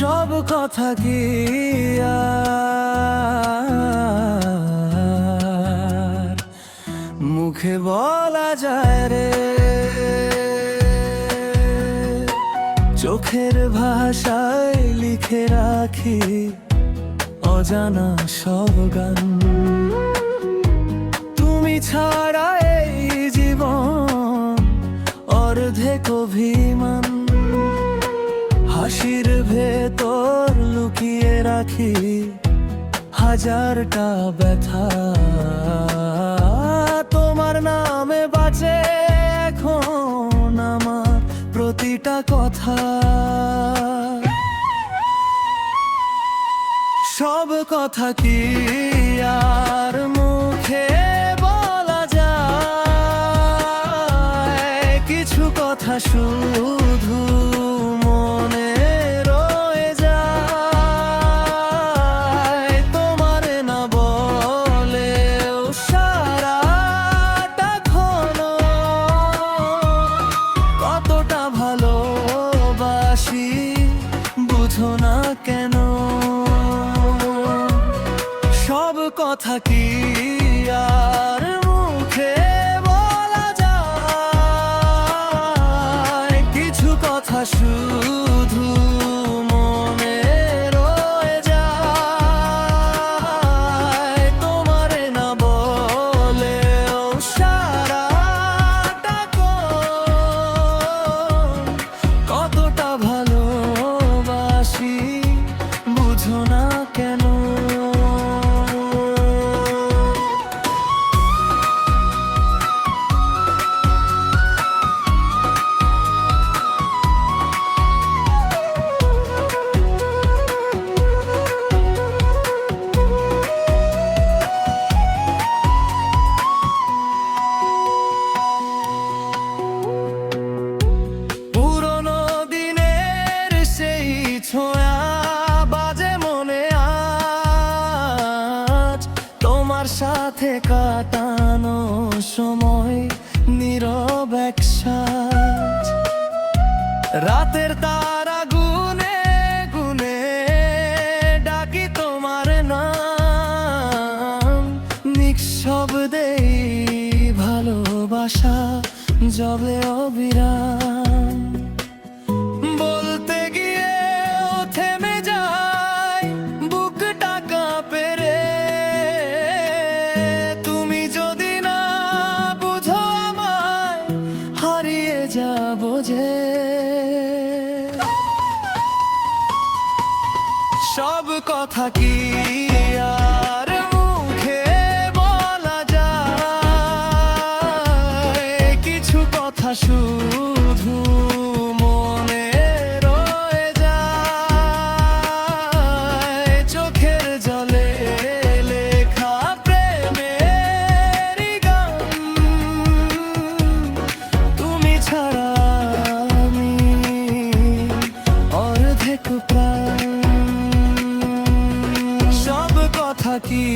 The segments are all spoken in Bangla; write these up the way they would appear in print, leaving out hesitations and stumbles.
সব কথা কি আর মুখে বলা যায় রে? চোখের ভাষায় লিখে রাখি অজানা সব গান। তুমি ছাড়া এই জীবন অর্ধেক অভিমান। হাসির ভেতর লুকিয়ে রাখি হাজারটা ব্যথা। তোমার নামে বাঁচে এখন আমার প্রতিটা কথা। সব কথা কি আর মুখে বলা যায়? কিছু কথা শুধু মনে রয়ে যায়। তোমার না বলেও সারাটা ক্ষণ কতটা ভালোবাসি বুঝো না কেন? সব কথা কি আর মুখে বলা যায়? কিছু কথা শুধু মনে রয়ে যায়। তোমার না বলেও সারাটা ক্ষণ কতটা ভালোবাসি বুঝো না কেন? পুরনো দিনের সেই ছোঁয়া বাজে মনে আজ। তোমার সাথে কাটানো সময় নীরব এক সাজ। রাতের তারা গুনে গুনে ডাকি তোমার নাম। নিঃশব্দেই ভালোবাসা জবে অবিরাম। বলতে গিয়ে ও থেমে যায় বুকটা কাঁপে রে। তুমি যদি না বুঝো আমায় হারিয়ে যাবো যে। সব কথা কি আর মুখে বলা যায়? কিছু কথা শুধু মনে রয়ে যায়। চোখের জলে লেখা প্রেমের গান। তুমি ছাড়া আমি অর্ধেক প্রাণ। সব কথা কি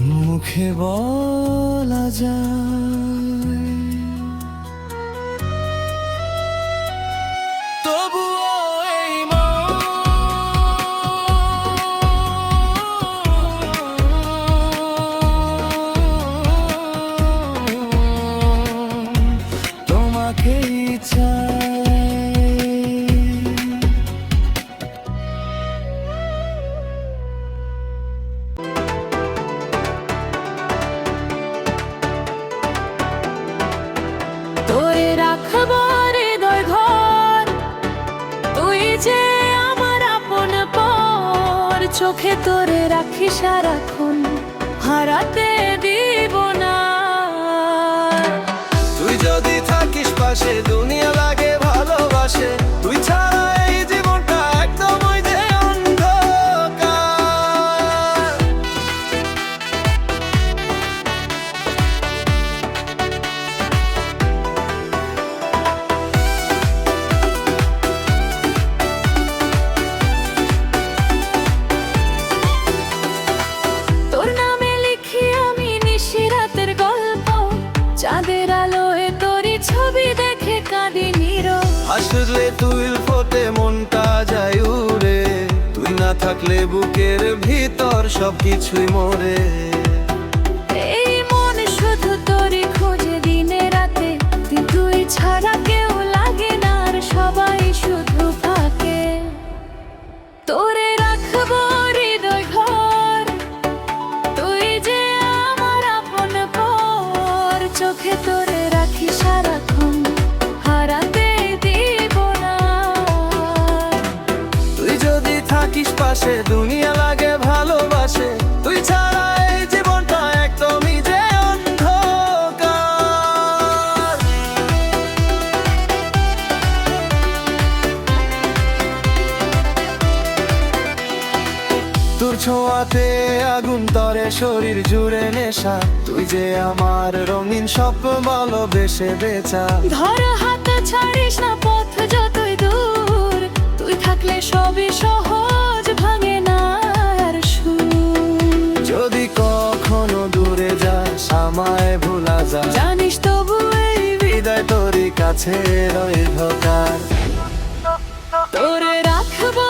মুখে বলা যায়? তবুও এই তোমাকেই চাই। তোরে রাখবো হৃদয় ঘর, তুই যে আমার আপন পর। চোখে তোরে রাখি সারাক্ষণ, হারাতে দিব না। তুই যদি থাকিস পাশে দুনিয়া লাগে ভালোবাসে। তুই ছাড়া এই জীবনটা একদম ওই যে অন্ধকার। তোর নামে লিখি আমি নিশিরাতের গল্প। চাঁদের আলোয় তোরই ছবি দেখে কাঁদি নীরব আসলে তুই ফোটে মনটা যায় উড়ে, তুই না থাকলে বুকের ভিতর সবকিছুই মরে। এই মন শুধু তোরই খোঁজে দিনে রাতে, তুই ছাড়া কেউ লাগে না আর সবাই শুধু ফাঁকে। তোরে রাখবো হৃদয় ঘর, তুই যে আমার আপন পর, চোখে তোরে রাখি সারাক্ষণ, হারাতে দিব না। তুই যদি থাকিস পাশে দুনিয়া লাগে ভালোবাসে, তুই ছাড়া এই জীবনটা একদমই যে অন্ধকার। তোর ছোঁয়াতে আগুন তরে শরীর জুড়ে নেশা, তুই যে আমার রঙিন স্বপ্ন ভালোবেসে বেচা। ধর হাত ছাড়িস না পথ যতই দূর, তুই থাকলে সবই সহজ ভাঙে না আর সুর। যদি কখনো দূরে যাস আমায় ভুলা যা, জানিস তবু এই হৃদয় তোরই কাছে রইল কার। তোরে রাখবো